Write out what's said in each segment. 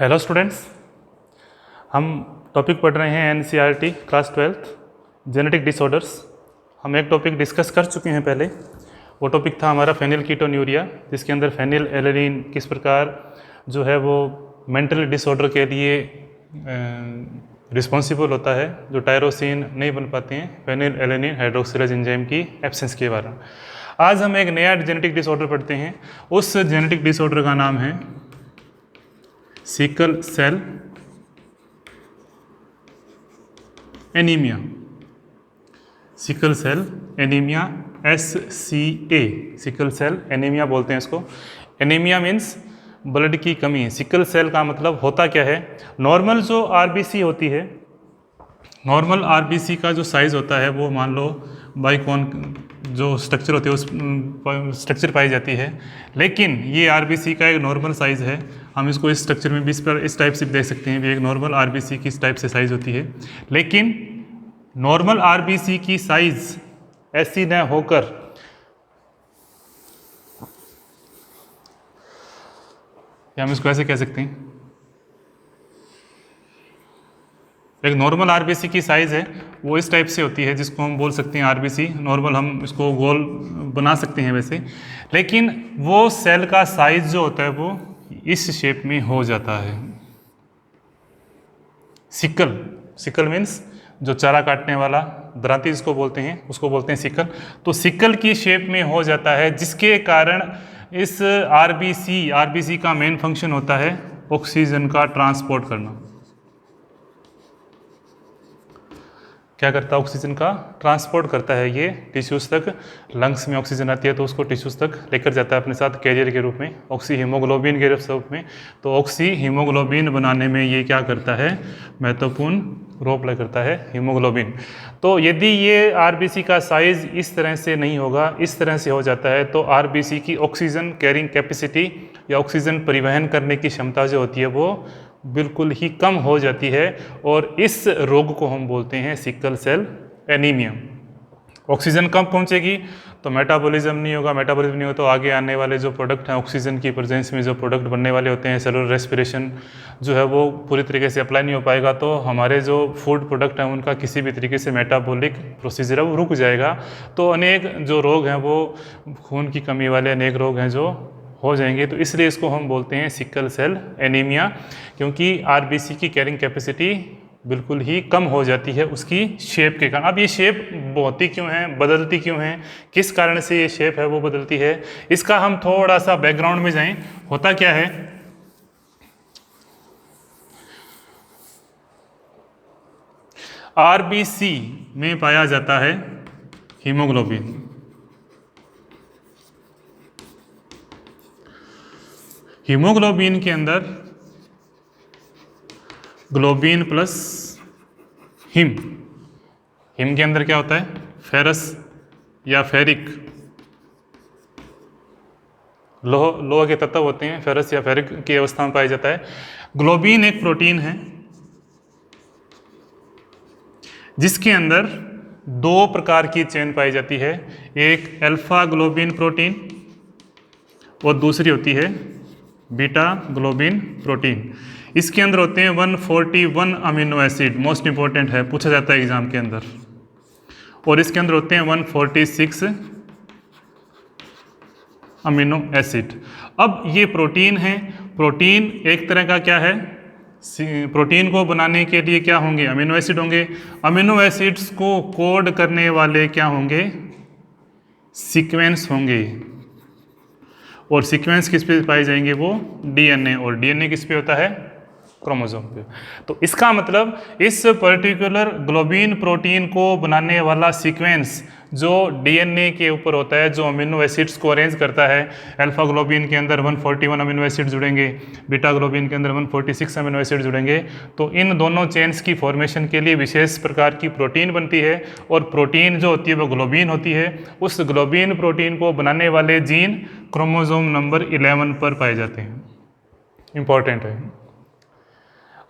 Hello students, हम topic पढ़ रहे हैं NCERT class 12th genetic disorders. हम एक टॉपिक डिस्कस कर चुके हैं पहले। वो टॉपिक था हमारा फेनिलकीटोन्यूरिया, जिसके अंदर फेनिल एलेनिन किस प्रकार जो है वो मेंटल डिसऑर्डर के लिए रिस्पॉन्सिबल होता है, जो टायरोसिन नहीं बन पाते हैं फेनिल एलेनिन हाइड्रोक्सिलेज एंजाइम की एब्सेंस के बारे में। आज हम एक नया जेनेटिक डिसऑर्डर पढ़ते हैं। उस जेनेटिक डिसऑर्डर का नाम है sickle cell anaemia. Sickle cell anaemia, SCA, sickle cell anaemia बोलते हैं इसको। एनीमिया मीन्स ब्लड की कमी। सिकल सेल का मतलब होता क्या है? नॉर्मल जो RBC होती है, नॉर्मल RBC का जो साइज़ होता है वो मान लो बाइकॉन जो स्ट्रक्चर होती है उस स्ट्रक्चर पाई जाती है। लेकिन ये RBC का एक नॉर्मल साइज़ है। हम इसको इस स्ट्रक्चर में भी इस टाइप से देख सकते हैं भी एक नॉर्मल RBC की इस टाइप से साइज़ होती है। लेकिन नॉर्मल RBC की साइज़ ऐसी न होकर या हम इसको ऐसे कह सकते हैं, एक नॉर्मल RBC की साइज़ है वो इस टाइप से होती है, जिसको हम बोल सकते हैं RBC नॉर्मल। हम इसको गोल बना सकते हैं वैसे, लेकिन वो सेल का साइज़ जो होता है वो इस शेप में हो जाता है। सिकल मीन्स जो चारा काटने वाला दरांती जिसको बोलते हैं उसको बोलते हैं सिकल। तो सिकल की शेप में हो जाता है, जिसके कारण इस RBC का मेन फंक्शन होता है ऑक्सीजन का ट्रांसपोर्ट करना। क्या करता है? ऑक्सीजन का ट्रांसपोर्ट करता है। ये टिश्यूज़ तक, लंग्स में ऑक्सीजन आती है तो उसको टिश्यूज़ तक लेकर जाता है अपने साथ कैरियर के रूप में, ऑक्सी हीमोग्लोबिन के रूप में। तो ऑक्सी हीमोग्लोबिन बनाने में ये क्या करता है? महत्वपूर्ण रोल प्ले करता है हीमोग्लोबिन। तो यदि ये RBC का साइज़ इस तरह से नहीं होगा, इस तरह से हो जाता है, तो RBC की ऑक्सीजन कैरिंग कैपेसिटी या ऑक्सीजन परिवहन करने की क्षमता जो होती है वो बिल्कुल ही कम हो जाती है, और इस रोग को हम बोलते हैं सिकल सेल एनीमिया। ऑक्सीजन कम पहुंचेगी तो मेटाबॉलिज्म नहीं होगा, मेटाबॉलिज्म नहीं हो तो आगे आने वाले जो प्रोडक्ट हैं ऑक्सीजन की प्रेजेंस में जो प्रोडक्ट बनने वाले होते हैं, सेलुलर रेस्पिरेशन जो है वो पूरी तरीके से अप्लाई नहीं हो पाएगा। तो हमारे जो फूड प्रोडक्ट हैं उनका किसी भी तरीके से मेटाबॉलिक प्रोसीजर है वो रुक जाएगा। तो अनेक जो रोग हैं वो खून की कमी वाले अनेक रोग हैं जो हो जाएंगे। तो इसलिए इसको हम बोलते हैं सिकल सेल एनीमिया, क्योंकि RBC की कैरिंग कैपेसिटी बिल्कुल ही कम हो जाती है उसकी शेप के कारण। अब ये शेप होती क्यों है, बदलती क्यों है, किस कारण से ये शेप है वो बदलती है, इसका हम थोड़ा सा बैकग्राउंड में जाएं। होता क्या है? RBC में पाया जाता है हीमोग्लोबिन। हीमोग्लोबिन के अंदर ग्लोबिन प्लस हिम के अंदर क्या होता है? फेरस या फेरिक, लोह के तत्व होते हैं, फेरस या फेरिक की अवस्था में पाया जाता है। ग्लोबिन एक प्रोटीन है जिसके अंदर दो प्रकार की चेन पाई जाती है, एक अल्फा ग्लोबिन प्रोटीन और दूसरी होती है बीटा ग्लोबिन प्रोटीन। इसके अंदर होते हैं 141 अमीनो एसिड, मोस्ट इंपॉर्टेंट है, पूछा जाता है एग्जाम के अंदर। और इसके अंदर होते हैं 146 अमीनो एसिड। अब ये प्रोटीन है, प्रोटीन एक तरह का क्या है? प्रोटीन को बनाने के लिए क्या होंगे? अमीनो एसिड होंगे। अमीनो एसिड्स को कोड करने वाले क्या होंगे? सीक्वेंस होंगे। और सीक्वेंस किस पे पाए जाएंगे? वो DNA, और DNA किस पे होता है? क्रोमोसोम पे। तो इसका मतलब इस पर्टिकुलर ग्लोबिन प्रोटीन को बनाने वाला सीक्वेंस जो DNA के ऊपर होता है, जो अमीनो एसिड्स को अरेंज करता है, अल्फा ग्लोबिन के अंदर 141 अमीनो एसिड जुड़ेंगे, बीटा ग्लोबिन के अंदर 146 अमीनो एसिड जुड़ेंगे। तो इन दोनों चेन्स की फॉर्मेशन के लिए विशेष प्रकार की प्रोटीन बनती है, और प्रोटीन जो होती है वो ग्लोबिन होती है। उस ग्लोबिन प्रोटीन को बनाने वाले जीन क्रोमोसोम नंबर 11 पर पाए जाते हैं। इंपॉर्टेंट है।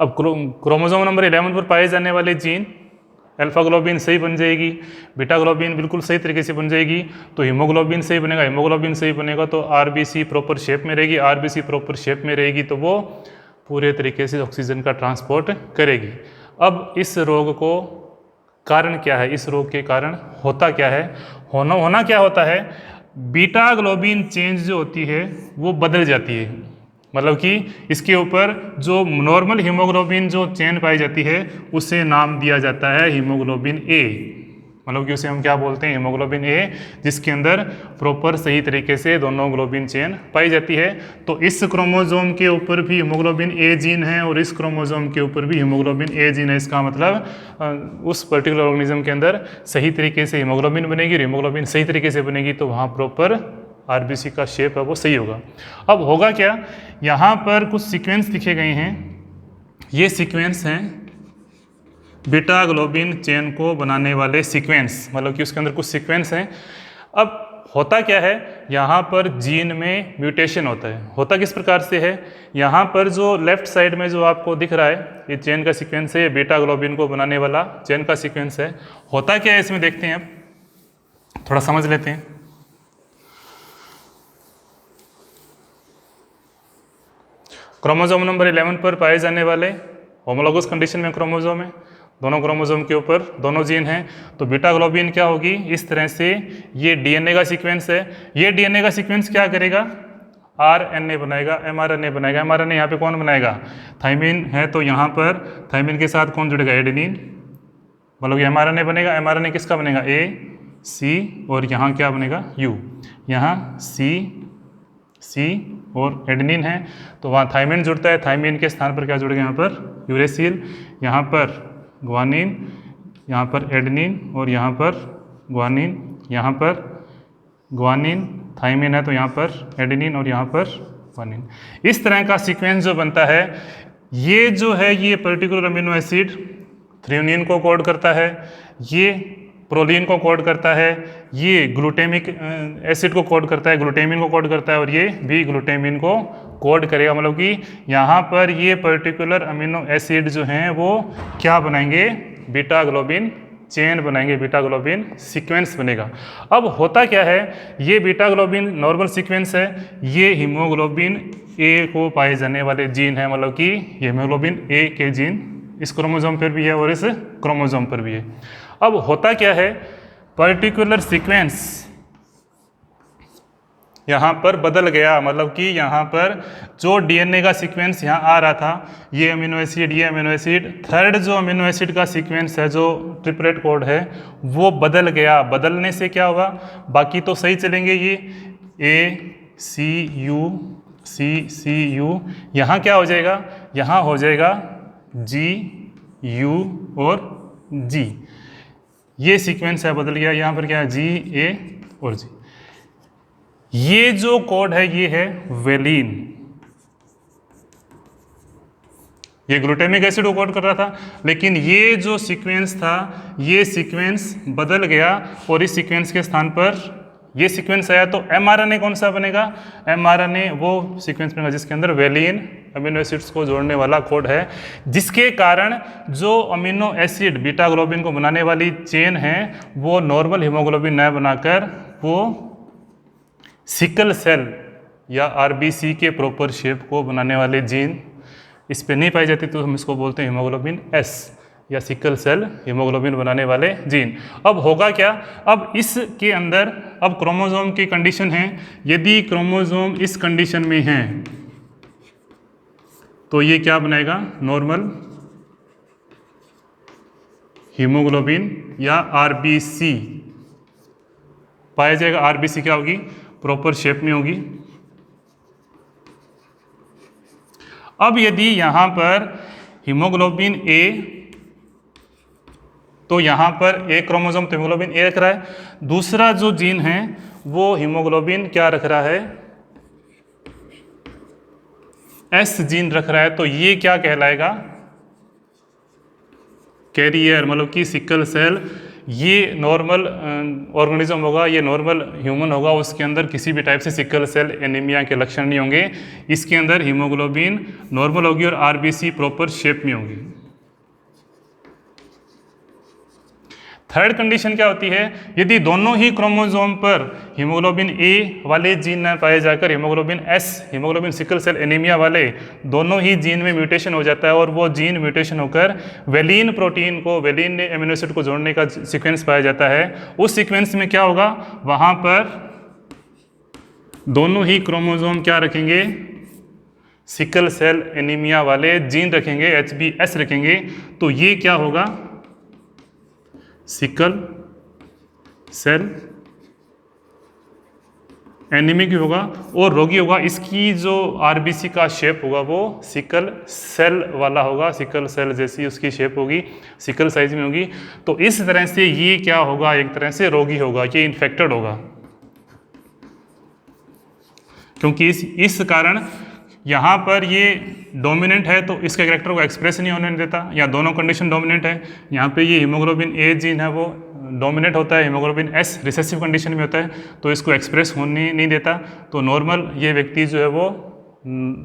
अब क्रोमोसोम नंबर 11 पर पाए जाने वाले जीन, अल्फा ग्लोबिन सही बन जाएगी, बीटा ग्लोबिन बिल्कुल सही तरीके से बन जाएगी, तो हीमोग्लोबिन सही बनेगा तो RBC प्रॉपर शेप में रहेगी। RBC प्रॉपर शेप में रहेगी तो वो पूरे तरीके से ऑक्सीजन का ट्रांसपोर्ट करेगी। अब इस रोग को कारण क्या है, इस रोग के कारण होता क्या है, होना क्या होता है, बीटा ग्लोबिन चेंज जो होती है वो बदल जाती है। मतलब कि इसके ऊपर जो नॉर्मल हीमोग्लोबिन जो चेन पाई जाती है उसे नाम दिया जाता है हीमोग्लोबिन ए। मतलब कि उसे हम क्या बोलते हैं, हीमोग्लोबिन ए, जिसके अंदर प्रॉपर सही तरीके से दोनों ग्लोबिन चेन पाई जाती है। तो इस क्रोमोसोम के ऊपर भी हीमोग्लोबिन ए जीन है और इस क्रोमोसोम के ऊपर भी हीमोग्लोबिन ए जीन है। इसका मतलब उस पर्टिकुलर ऑर्गेनिज्म के अंदर सही तरीके से हीमोग्लोबिन बनेगी, हीमोग्लोबिन सही तरीके से बनेगी तो वहाँ प्रॉपर आरबीसी का शेप है वो सही होगा। अब होगा क्या, यहाँ पर कुछ सीक्वेंस लिखे गए हैं, ये सीक्वेंस हैं बीटा ग्लोबिन चेन को बनाने वाले सीक्वेंस, मतलब कि उसके अंदर कुछ सीक्वेंस हैं। अब होता क्या है, यहाँ पर जीन में म्यूटेशन होता है। होता किस प्रकार से है, यहाँ पर जो लेफ्ट साइड में जो आपको दिख रहा है ये चेन का सीक्वेंस है, ये बीटा ग्लोबिन को बनाने वाला चेन का सीक्वेंस है। होता क्या है इसमें देखते हैं, अब थोड़ा समझ लेते हैं। क्रोमोसोम नंबर 11 पर पाए जाने वाले होमोलोगस कंडीशन में क्रोमोसोम है, दोनों क्रोमोसोम के ऊपर दोनों जीन हैं, तो बीटा ग्लोबिन क्या होगी, इस तरह से ये डीएनए का सीक्वेंस है। ये डीएनए का सीक्वेंस क्या करेगा, आरएनए बनाएगा, एमआरएनए बनाएगा। एमआरएनए यहाँ पे कौन बनाएगा, थाइमिन है, तो यहाँ पर थाइमिन के साथ कौन जुड़ेगा, एडेनिन। मतलब ये एमआरएनए बनेगा, एमआरएनए किसका बनेगा, ए सी, और यहाँ क्या बनेगा, यू। यहाँ सी और एडेनिन है तो वहाँ थाइमिन जुड़ता है, थाइमिन के स्थान पर क्या जुड़ेगा, यहाँ पर यूरेसिल, यहाँ पर ग्वानिन, यहाँ पर एडेनिन और यहाँ पर ग्वानिन, यहाँ पर ग्वानिन, थाइमिन है तो यहाँ पर एडेनिन और यहाँ पर ग्वानिन। इस तरह का सीक्वेंस जो बनता है, ये जो है ये पर्टिकुलर अमीनो एसिड थ्रेओनिन को कोड करता है, ये प्रोलीन को कोड करता है, ये ग्लूटेमिक एसिड को कोड करता है, ग्लूटेमिन को कोड करता है, और ये भी ग्लूटेमिन को कोड करेगा। मतलब कि यहाँ पर ये पर्टिकुलर अमीनो एसिड जो हैं वो क्या बनाएंगे, बीटा ग्लोबिन चेन बनाएंगे, बीटा ग्लोबिन सीक्वेंस बनेगा। अब होता क्या है, ये बीटा ग्लोबिन नॉर्मल सीक्वेंस है, ये हीमोग्लोबिन ए को पाए जाने वाले जीन है। मतलब कि हीमोग्लोबिन ए के जीन इस क्रोमोसोम पर भी है और इस क्रोमोसोम पर भी है। अब होता क्या है, पर्टिकुलर सीक्वेंस यहाँ पर बदल गया। मतलब कि यहाँ पर जो डीएनए का सीक्वेंस यहाँ आ रहा था, ये अमीनो एसिड, ये अमीनो एसिड, थर्ड जो अमीनो एसिड का सीक्वेंस है जो ट्रिपलेट कोड है वो बदल गया। बदलने से क्या होगा, बाकी तो सही चलेंगे, ये ए सी यू, यहाँ क्या हो जाएगा, यहाँ हो जाएगा जी यू और जी, ये सीक्वेंस है बदल गया। यहाँ पर क्या है, जी ए और जी। ये जो कोड है ये है वेलिन, ये ग्लूटामिक एसिड को कोड कर रहा था, लेकिन ये जो सीक्वेंस था ये सीक्वेंस बदल गया और इस सीक्वेंस के स्थान पर ये सीक्वेंस आया। तो एमआरएनए कौन सा बनेगा, एमआरएनए वो सीक्वेंस बनेगा जिसके अंदर वेलिन अमीनो एसिड्स को जोड़ने वाला कोड है, जिसके कारण जो अमीनो एसिड बीटा ग्लोबिन को बनाने वाली चेन है वो नॉर्मल हीमोग्लोबिन न बनाकर वो सिकल सेल या आरबीसी के प्रॉपर शेप को बनाने वाले जीन इस पे नहीं पाई जाती, तो हम इसको बोलते हैं हीमोग्लोबिन एस या सिकल सेल हीमोग्लोबिन बनाने वाले जीन। अब होगा क्या, अब इसके अंदर अब क्रोमोसोम की कंडीशन है, यदि क्रोमोसोम इस कंडीशन में है तो ये क्या बनाएगा, नॉर्मल हीमोग्लोबिन या आरबीसी पाया जाएगा। आरबीसी क्या होगी, प्रॉपर शेप में होगी। अब यदि यहां पर हीमोग्लोबिन ए, तो यहां पर एक क्रोमोसोम तो हीमोग्लोबिन ए रख रहा है, दूसरा जो जीन है वो हीमोग्लोबिन क्या रख रहा है, एस जीन रख रहा है। तो ये क्या कहलाएगा, कैरियर, मतलब कि सिकल सेल। ये नॉर्मल ऑर्गेनिज्म होगा, ये नॉर्मल ह्यूमन होगा, उसके अंदर किसी भी टाइप से सिकल सेल एनीमिया के लक्षण नहीं होंगे। इसके अंदर हीमोग्लोबिन नॉर्मल होगी और आरबीसी प्रॉपर शेप में होगी। थर्ड कंडीशन क्या होती है, यदि दोनों ही क्रोमोसोम पर हीमोग्लोबिन ए वाले जीन न पाए जाकर haemoglobin S, haemoglobin sickle cell anaemia वाले दोनों ही जीन में म्यूटेशन हो जाता है और वो जीन म्यूटेशन होकर वेलिन प्रोटीन को, वेलिन एमिनो एसिड को जोड़ने का सीक्वेंस पाया जाता है, उस सीक्वेंस में क्या होगा, वहां पर दोनों ही क्रोमोसोम क्या रखेंगे, सिकल सेल एनीमिया वाले जीन रखेंगे, HbS रखेंगे। तो ये क्या होगा, सिकल सेल एनीमिक होगा और रोगी होगा। इसकी जो आरबीसी का शेप होगा वो सिकल सेल वाला होगा, सिकल सेल जैसी उसकी शेप होगी, सिकल साइज में होगी। तो इस तरह से ये क्या होगा, एक तरह से रोगी होगा, ये इन्फेक्टेड होगा, क्योंकि इस कारण यहाँ पर ये डोमिनेंट है तो इसके कैरेक्टर को एक्सप्रेस नहीं होने देता, या दोनों कंडीशन डोमिनेंट है। यहाँ पे ये हीमोग्लोबिन ए जीन है वो डोमिनेट होता है, हीमोग्लोबिन एस रिसेसिव कंडीशन में होता है तो इसको एक्सप्रेस होने नहीं देता। तो नॉर्मल ये व्यक्ति जो है वो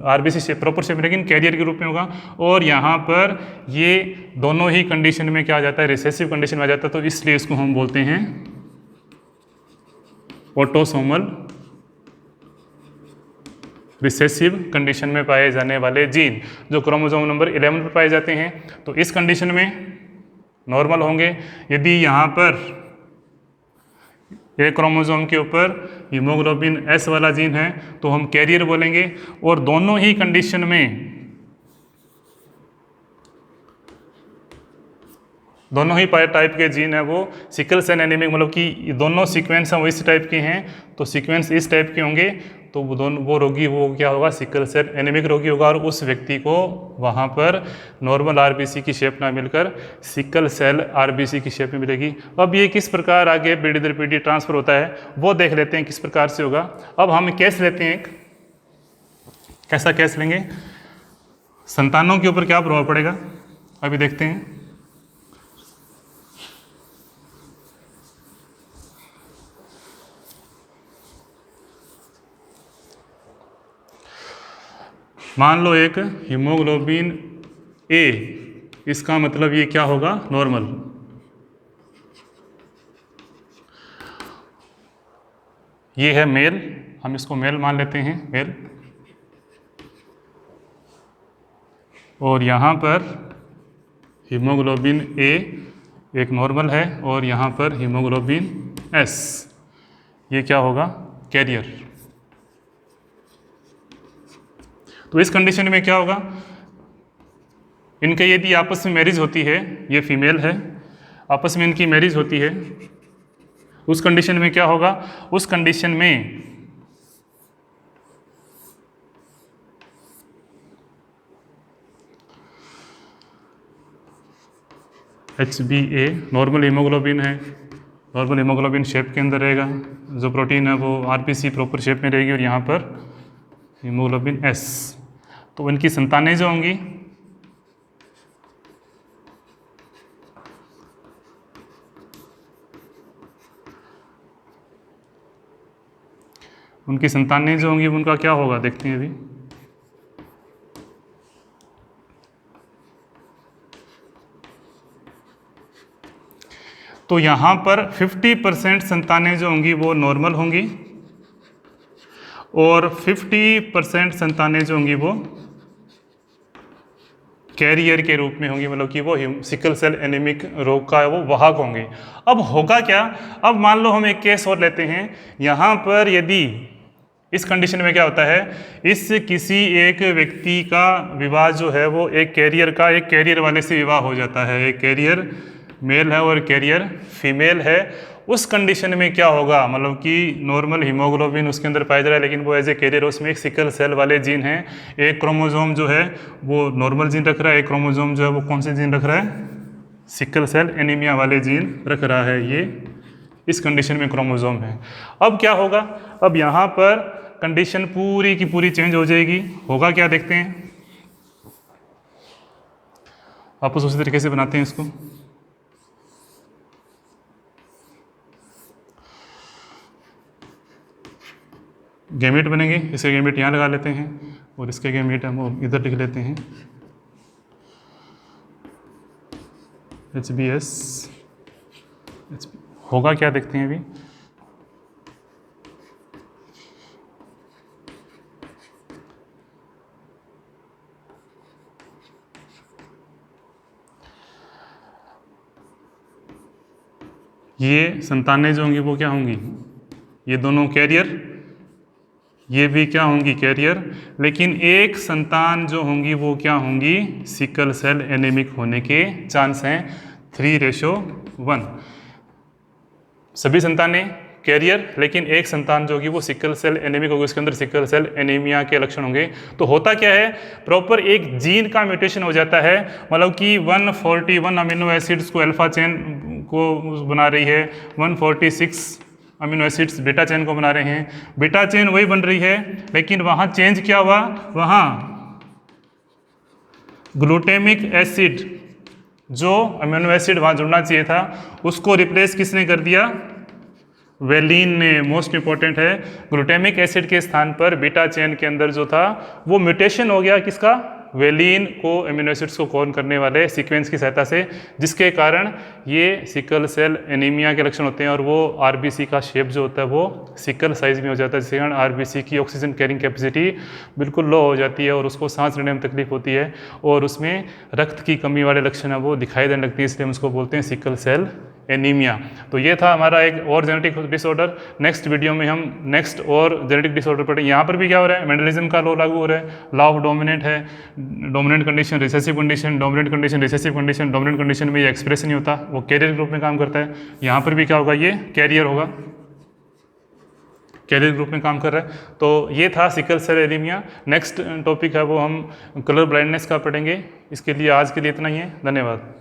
आरबीसी शेप, प्रॉपर शेप, लेकिन कैरियर के रूप में होगा। और यहाँ पर ये दोनों ही कंडीशन में क्या आ जाता है, रिसेसिव कंडीशन में आ जाता है, तो इसलिए इसको हम बोलते हैं ऑटोसोमल रिसेसिव कंडीशन में पाए जाने वाले जीन जो क्रोमोसोम नंबर 11 पर पाए जाते हैं। तो इस कंडीशन में नॉर्मल होंगे। यदि यहाँ पर एक क्रोमोसोम के ऊपर हीमोग्लोबिन एस वाला जीन है तो हम कैरियर बोलेंगे। और दोनों ही कंडीशन में, दोनों ही टाइप के जीन है वो सिकल सेल एनीमिक, मतलब कि दोनों सीक्वेंस हैं वो इस टाइप के हैं, तो सीक्वेंस इस टाइप के होंगे तो वो रोगी वो क्या होगा, सिकल सेल एनीमिक रोगी होगा। और उस व्यक्ति को वहाँ पर नॉर्मल आरबीसी की शेप ना मिलकर सिकल सेल आरबीसी की शेप में मिलेगी। अब ये किस प्रकार आगे पीढ़ी दर पीढ़ी ट्रांसफर होता है वो देख लेते हैं किस प्रकार से होगा। अब हम केस लेते हैं, एक कैसा केस लेंगे, संतानों के ऊपर क्या प्रभाव पड़ेगा अभी देखते हैं। मान लो एक हीमोग्लोबिन ए, इसका मतलब ये क्या होगा, नॉर्मल। ये है मेल, हम इसको मेल मान लेते हैं, मेल। और यहाँ पर हीमोग्लोबिन ए एक नॉर्मल है और यहाँ पर हीमोग्लोबिन एस, ये क्या होगा, कैरियर। तो इस कंडीशन में क्या होगा, इनके यदि आपस में मैरिज होती है, ये फीमेल है, आपस में इनकी मैरिज होती है, उस कंडीशन में क्या होगा, उस कंडीशन में HbA नॉर्मल हीमोग्लोबिन है, नॉर्मल हीमोग्लोबिन शेप के अंदर रहेगा, जो प्रोटीन है वो आरबीसी प्रॉपर शेप में रहेगी, और यहाँ पर हीमोग्लोबिन एस। तो इनकी संतानें जो होंगी उनकी संतानें जो होंगी उनका क्या होगा देखते हैं अभी। तो यहाँ पर 50% संतानें जो होंगी वो नॉर्मल होंगी और 50% संतानें जो होंगी वो कैरियर के रूप में होंगी, मतलब कि वो सिकल सेल एनीमिक रोग का वो वाहक होंगे। अब होगा क्या, अब मान लो हम एक केस और लेते हैं। यहाँ पर यदि इस कंडीशन में क्या होता है, इस किसी एक व्यक्ति का विवाह जो है वो एक कैरियर वाले से विवाह हो जाता है, एक कैरियर मेल है और कैरियर फीमेल है। उस कंडीशन में क्या होगा, मतलब कि नॉर्मल हीमोग्लोबिन उसके अंदर पाया जा रहा है लेकिन वो एज ए कैरियर, उसमें एक सिकल सेल वाले जीन है। एक क्रोमोसोम जो है वो नॉर्मल जीन रख रहा है, एक क्रोमोसोम जो है वो कौन से जीन रख रहा है, सिकल सेल एनीमिया वाले जीन रख रहा है। ये इस कंडीशन में क्रोमोसोम है। अब क्या होगा, अब यहाँ पर कंडीशन पूरी की पूरी चेंज हो जाएगी। होगा क्या देखते हैं, वापस उसी तरीके से बनाते हैं इसको। गैमेट बनेंगे, इसके गैमेट यहाँ लगा लेते हैं और इसके गैमेट हम इधर लिख लेते हैं, HbS होगा क्या देखते हैं अभी। ये संतानें जो होंगी वो क्या होंगी, ये दोनों कैरियर, ये भी क्या होंगी कैरियर, लेकिन एक संतान जो होंगी वो क्या होंगी, सिकल सेल एनीमिक होने के चांस हैं 3:1। सभी संतानें कैरियर, लेकिन एक संतान जो होगी वो सिकल सेल एनीमिक होगी, उसके अंदर सिकल सेल एनीमिया के लक्षण होंगे। तो होता क्या है, प्रॉपर एक जीन का म्यूटेशन हो जाता है, मतलब कि 141 अमीनो एसिड्स को अल्फा चेन को बना रही है, 146 अमीनो एसिड्स बीटा चेन को बना रहे हैं, बीटा चेन वही बन रही है, लेकिन वहाँ चेंज क्या हुआ, वहाँ ग्लूटामिक एसिड जो अमीनो एसिड वहाँ जुड़ना चाहिए था उसको रिप्लेस किसने कर दिया, वेलिन ने। मोस्ट इंपॉर्टेंट है, ग्लूटामिक एसिड के स्थान पर बीटा चेन के अंदर जो था वो म्यूटेशन हो गया किसका, वेलिन को अमीनो एसिड्स को कॉन करने वाले सीक्वेंस की सहायता से, जिसके कारण ये सिकल सेल एनीमिया के लक्षण होते हैं। और वो आरबीसी का शेप जो होता है वो सिकल साइज में हो जाता है, जिसके कारण आरबीसी की ऑक्सीजन कैरिंग कैपेसिटी बिल्कुल लो हो जाती है और उसको सांस लेने में तकलीफ होती है और उसमें रक्त की कमी वाले लक्षण है वो दिखाई देने लगती है, इसलिए हम उसको बोलते हैं सिकल सेल एनीमिया। तो ये था हमारा एक और जेनेटिक डिसऑर्डर। नेक्स्ट वीडियो में हम नेक्स्ट और जेनेटिक डिसऑर्डर पढ़ेंगे। यहाँ पर भी क्या हो रहा है, मेंडलिज्म का लॉ लागू हो रहा है, लॉ ऑफ डोमिनेंट है, dominant condition recessive condition, dominant condition recessive condition, dominant condition में ये एक्सप्रेस नहीं होता, वो कैरियर ग्रुप में काम करता है। यहाँ पर भी क्या होगा, ये कैरियर होगा, कैरियर ग्रुप में काम कर रहा है। तो ये था sickle cell anaemia. Next topic है वो हम कलर ब्लाइंडनेस का पढ़ेंगे। इसके लिए आज के लिए इतना ही है, धन्यवाद।